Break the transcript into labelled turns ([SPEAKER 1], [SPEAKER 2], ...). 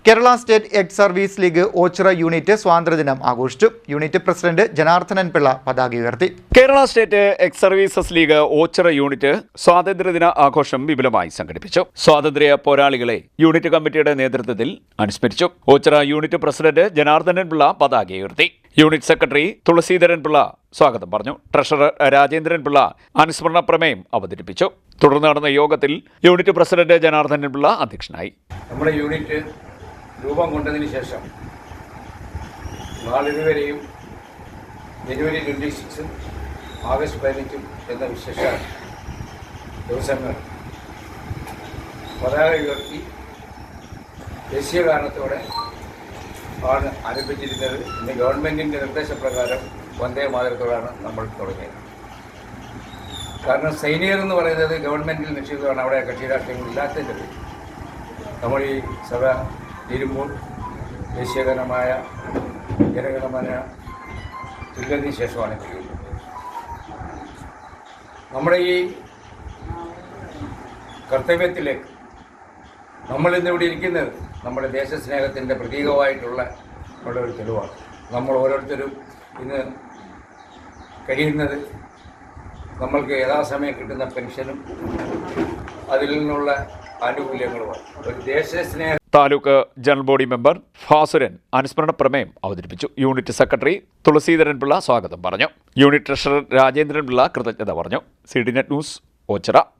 [SPEAKER 1] Kerala state ex service league Ochira unit സ്വാതന്ത്ര്യദിനം ആഘോഷിച്ചു. Unit president Janardhanan Pillai പതാക ഉയർത്തി.
[SPEAKER 2] Kerala state X services league Ochira unit സ്വാതന്ത്ര്യദിന ആഘോഷം വിപുലമായി സംഘടിപ്പിച്ചു. സ്വാതന്ത്ര്യ പോരാളികളെ യൂണിറ്റ് കമ്മിറ്റിയുടെ നേതൃത്വത്തിൽ അനുസ്മരിച്ചു. ഓച്ചിറ യൂണിറ്റ് പ്രസിഡന്റ് ജനാർദ്ദനൻ പിള്ള പതാക ഉയർത്തി. യൂണിറ്റ് സെക്രട്ടറി തുളസീധരൻ പിള്ള സ്വാഗതം പറഞ്ഞു. ട്രഷറർ രാജേന്ദ്രൻ പിള്ള അനുസ്മരണ പ്രമേയം അവതരിപ്പിച്ചു. തുടർന്ന് നടന്ന യോഗത്തിൽ യൂണിറ്റ് പ്രസിഡന്റ് ജനാർദ്ദനൻ പിള്ള അധ്യക്ഷനായി.
[SPEAKER 3] നമ്മുടെ യൂണിറ്റ് രൂപം കൊണ്ടതിന് ശേഷം നാളിതുവരെയും ജനുവരി 26 ആഗസ്റ്റ് 15 എന്ന വിശേഷ ദിവസങ്ങൾ പതാക ഉയർത്തി ദേശീയ ഗാനത്തോടെ ആണ് ആരംഭിച്ചിരുന്നത്. ഇന്ന് ഗവൺമെൻറ്റിൻ്റെ നിർദ്ദേശപ്രകാരം വന്ദേ മാതരത്തോടാണ് നമ്മൾ തുടങ്ങിയത്. കാരണം സൈനികർ എന്ന് പറയുന്നത് ഗവൺമെൻറ്റിൽ നിശ്ചിതമാണ്. അവിടെ കക്ഷി രാഷ്ട്രീയങ്ങൾ ഇല്ലാത്തതിൻ്റെ പേര് നമ്മൾ ഈ സഭ തീരുമ്പോൾ ദേശീയഗാനമായ ജനഗണമന ചൊല്ലിയതിന് ശേഷമാണ് കഴിയുന്നത്. നമ്മുടെ ഈ കർത്തവ്യത്തിലേക്ക് നമ്മളിന്നിവിടെ ഇരിക്കുന്നത് നമ്മുടെ ദേശസ്നേഹത്തിൻ്റെ പ്രതീകമായിട്ടുള്ള ഒരു തെളിവാണ്. നമ്മൾ ഓരോരുത്തരും ഇന്ന് കഴിയുന്നത് നമ്മൾക്ക് യഥാസമയം കിട്ടുന്ന പെൻഷനും അതിൽ നിന്നുള്ള ആനുകൂല്യങ്ങളുമാണ്. ഒരു ദേശസ്നേഹം.
[SPEAKER 2] താലൂക്ക് ജനറൽ ബോഡി മെമ്പർ ഫാസുരൻ അനുസ്മരണ പ്രമേയം അവതരിപ്പിച്ചു. യൂണിറ്റ് സെക്രട്ടറി തുളസീധരൻ പിള്ള സ്വാഗതം പറഞ്ഞു. യൂണിറ്റ് ട്രഷറർ രാജേന്ദ്രൻ പിള്ള കൃതജ്ഞത പറഞ്ഞു. CDNet news Ochira.